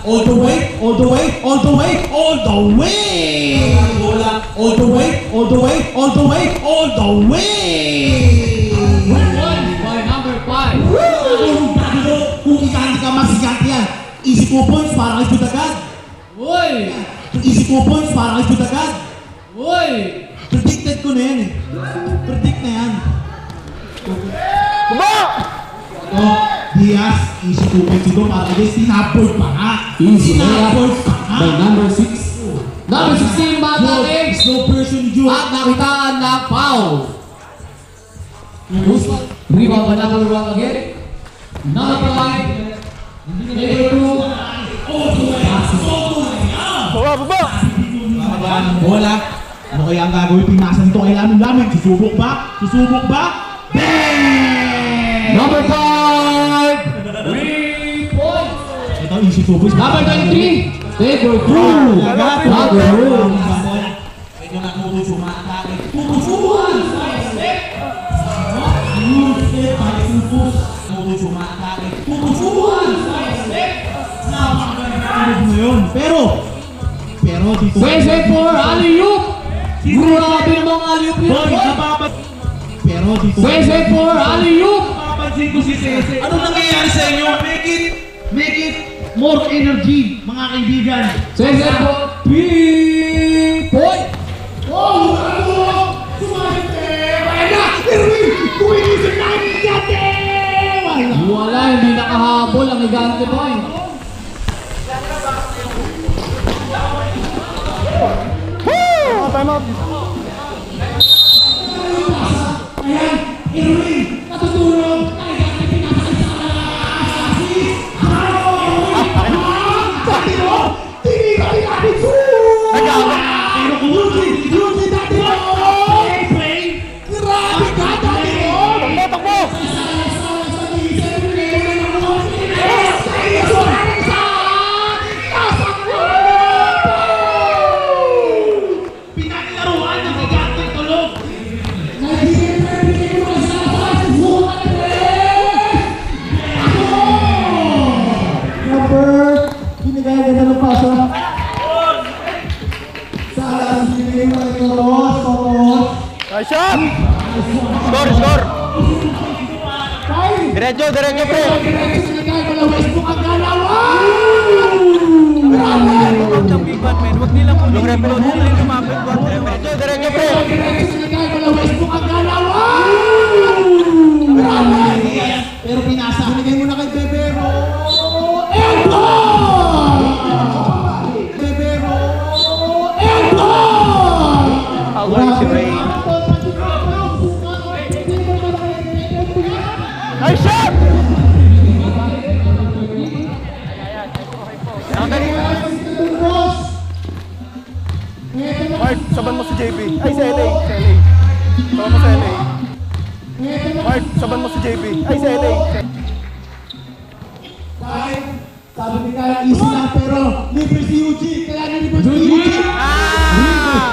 all the way, all the way, all the way, all the way. Bola, all the way, all the way, all the way, all the way. Won by number 5. Kung ikanti ka masigat yan, easy 2 points para kay Budagad. Uy! Easy 2 points para kay Budagad. Uy! Predicted ko na yan eh. Predict na yan. Baba! Diaz, easy 2 points ito para kay Sinapord pa nga. Easy Sinapord pa nga. by number 6. Number 16, Bata Kings. No person Joe. At nakitaan na foul. Rebound by number 1 again. Number 5. Number 2. Baba! Bola. Ano kaya ang gagawin? Pinasan ito kay Lamin. Susubok ba? Susubok ba? Bang! Number 5. 3 points. Ito, easy 2 points. Number 23. Number 2. Number 2. Medyo nakutulog sumatake. Tutusuan! Ayun, step by supos. Nakutulog sumatake. Tutusuan! Napakaganda mo yun. Pero dito... Wese for alley-oop. Grabe namang alley-oop yun. Pero dito... Wese for alley-oop. Papansin ko si Sese. Anong nangyayari sa inyo? Make it more energy, mga kaibigan. Wese for 3 point. Oh, ano? Sumante! Wala na! Erwin! Kuminisip na ang higante! Wala, hindi nakahabol ang higante point. Time out! Ayan! Erwin! Natutulog! Nice shot! Score! Diretso pre! Huwag nilang yung replot, huwag nilang lumapit. Diretso pre! Pero pinasa. Binigay mo na kay Bebero. Si Ray. Nice shot! Mark, saban mo si JP. Ay, si LA. Saban mo si LA. Mark, saban mo si JP. Ay, si LA. Sabi ni Kaya, easy lang pero libre si Yuji. Kaya nilibre si Yuji.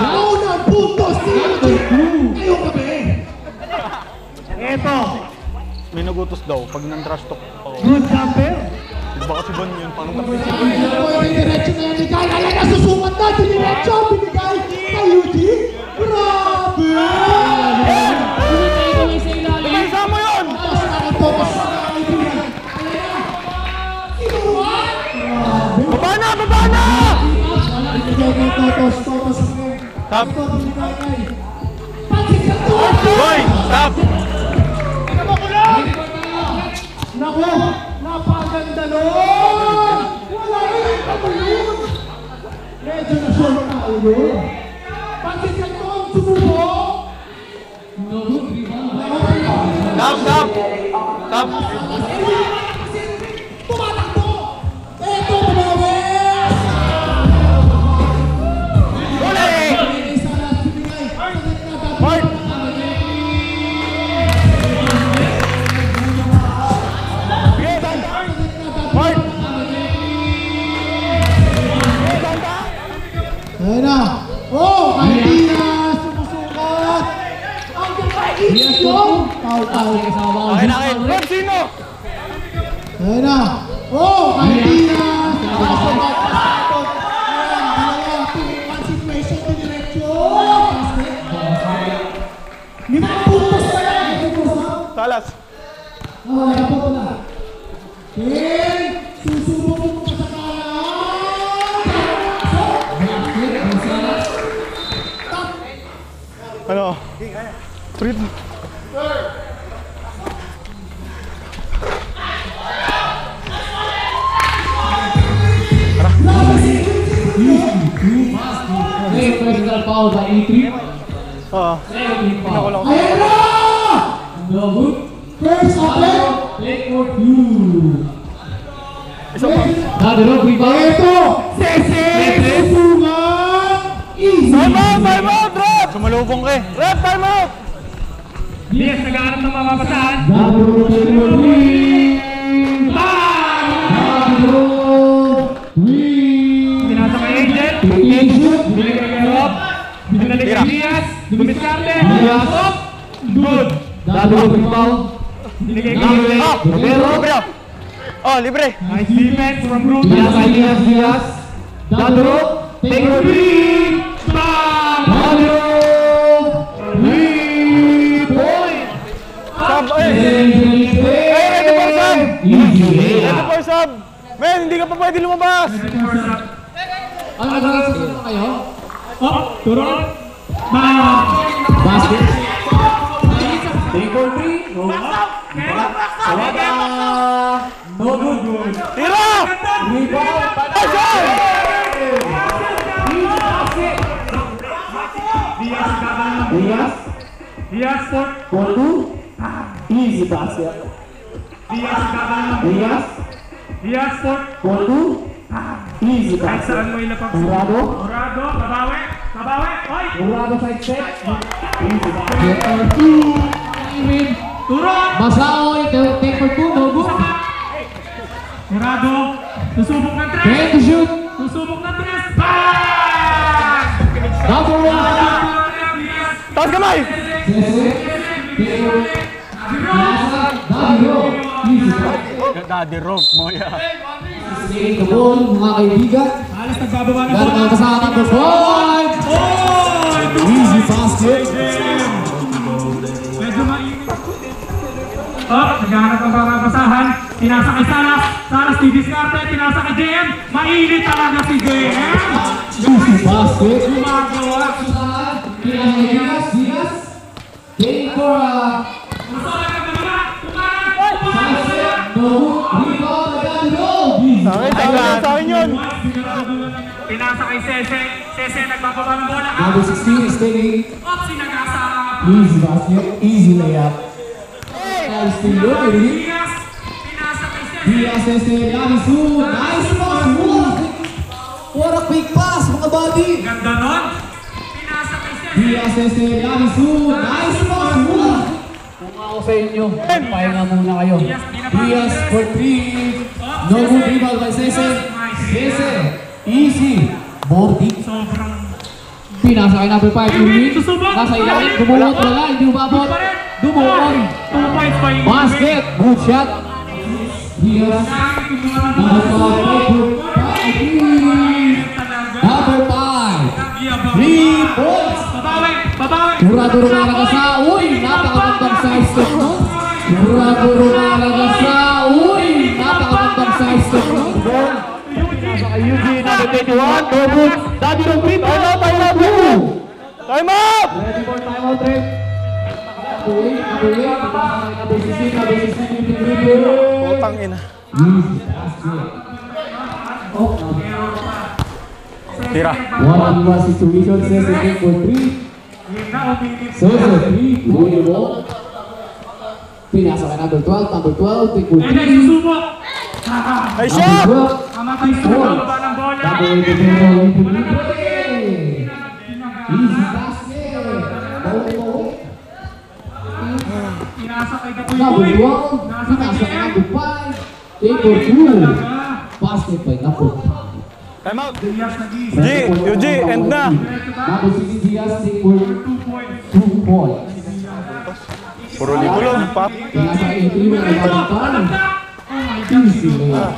Unang puntos si Yuji. Ngayong gabi. Eto. May nagutos daw pag nang-trash talk. Good jumper. Baka si Bon yun. Paano ka Ito yung diniretso na yan ni Kaya. Ayan na, susukat na. Diniretso. Binigay kay Yuji. Grabe. Isa mo yun! Tapos nakatopas sa kaibigan. Baba na! Stop! Boy! Stop! Naku! Napaganda nun! Wala rin naman yun! Medyo na-short na ulo. Pagsikat ko ang sumubo! Stop! Tumatakbo! Eto, pumawis! Uli! Mark! Mark! Ayan na! Oh! Martina! Sumusukat! Ang gagawin yung! Pau! Akin! Sino? Ayan na! Oh! Martina! Ay, ako na. Ken, susubok mo pa sa kanan. Ano? Treat. Personal foul by E3. Oo. Pinako lang. Ayan na! No good. First offense. Play for two. Isa pa. Dadaro, rebound. Ito! Sese! Susungan! Easy! Time out! Time out! Rep! Sumalubong ka eh. Rep! Time out! Yes, naghahanap ng mapapasahan. Dadaro, play for three. Dadaro, three. Pinasa kay Angel. Shoot. Binigay kay Rob. Binalik kay Diaz. Dumiskarte. Diaz. Good. Dadaro, rebound. Binigay kay Libre. Angel. Libre! Oh, libre! Nice defense from Ruben. Diaz. Dadaro, take for three. Bang! Dadaro, 3 point. Sub! Eh! Ready for sub! Ready for sub! Men, hindi ka pa pwede lumabas! Ano nagkakasagot na kayo? Oh, turon. Bang! Basket. Take for three. Roll up. Sawada. No good. Tira! Rebound. Action! Diaz gagawin ng Diaz. Diaz for For two. Easy basket. Diaz gagawin ng Diaz. Diaz for For two. Easy kahit basket. saan mo ilapag. Murado. Murado. Kabawi. Kabawi. Oy! Murado side step. Easy basket. For two. Even. Turon! Masaoy. Take for two. No good. Murado. Susubok ng tres. Ten to shoot. Susubok ng tres. Bang! Number one. Diaz. Taas kamay! Sese. Dadaro. Easy basket. Daddy Rob mo yan. Take the ball, mga kaibigan. Alas nagbababa ng Gano'n bola. ang kasama number 5. Oh! Easy basket. Medyo mainit. Oh, naghahanap ang papapasahan. Tinasa kay Saras. Saras didiskarte. Tinasa kay JM. Mainit talaga si JM. Easy basket. Gumagawa. Diaz. Take for Gusto lang ang mga. Tumaran. no rebound by Dadaro. Sa akin yun! Tinasa kay Sese. Sese nagbababa ng bola. Number 16 is taking Up sinagasa. easy basket, easy layup. Nice to you, baby. Diaz. Tinasa kay Sese. Diaz is Larisu. Nice pass. What a quick pass, mga buddy. Ganda nun. Tinasa kay Sese. Diaz is Larisu. Nice pass. Kung ako sa inyo, pahinga muna kayo. Diaz for 3. No good rebound by Sese. Sese. Easy. Bordi. Sobrang. Pinasa kay number 5. Irwin. Susubok. Nasa ilalim. Dumuot wala. Hindi umabot. Dumuot. 2 points pa yung Basket. Good shot. Diaz. Number 5. Number 5. 3 points. Babawi! Babawi! Murado rumalaga sa. Uy! Napakagandang side step no? Murado rumalaga sa. Uy! Napakagandang side step no? Pinasa kay Eugene. Number 21. No good. Daddy ng green. Time out! Time out! Time out! Ready for time out, Trent. Number 8. Number 16. Number 16. Putang ina. Easy basket. Oh, Tira. 1-on-1 situation. Sese take for 3. Sese 3. Good ball. Pinasa kay number 12. Number 12. Take for 3. Ede, susubok! Nice shot! Kamatay sa bababa ng bola! Easy basket. Tinasa kay Number Kapuy. 12. Pinasa kay number 5. Take for 2. Basket by number 5. Time out! Diaz nag-iisa. G! UG! End na! Number 6 Diaz take for 2 points. Puro ligulong, pap! Pinasa kay 3 na nagpapal. Easy layup.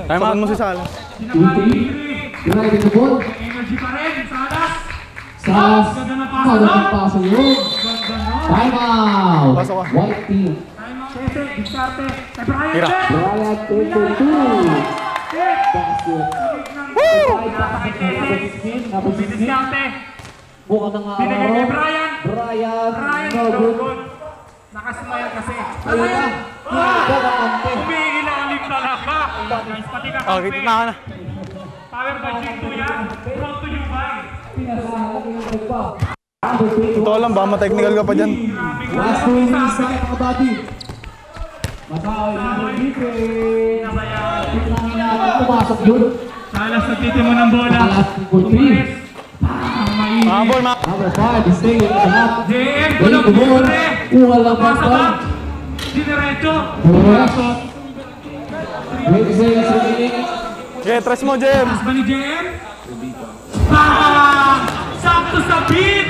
Time out mo si Salas. 2-3. United the ball. Energy pa rin, Salas. Sas. Ganda na pasa Magandang no? pasa yun. Ganda no? Time out. Pasok ka. White team. Time out. Tese, diskarte. Kay Brian Tira. Tese. Brian Tese 2. Basket. Pinasa kay Tese. Number 16. Diskarte. Buka na nga Binigay kay Brian. Brian, Brian, no no good. good. Nakasmile kasi. Ayun na. Humingi na alim talaga. Guys, pati ka Oh, kita na ako na. Power by G2 yan. Brought to you by. Ito lang ba, ma-technical ka pa dyan. Last 2 minutes na mga buddy. Masaoy na Pumasok yun. Salas nagtitimo ng bola. Three. Mga ball, mga. Number 5 is staying in the half. JM, Balik kulang the ball. libre. Walang Pasa basta. ba? Dinerecho. Diretso. 20 seconds remaining. Okay, tres mo, JM. Taas ba ni JM? Bang! Sakto sa beat!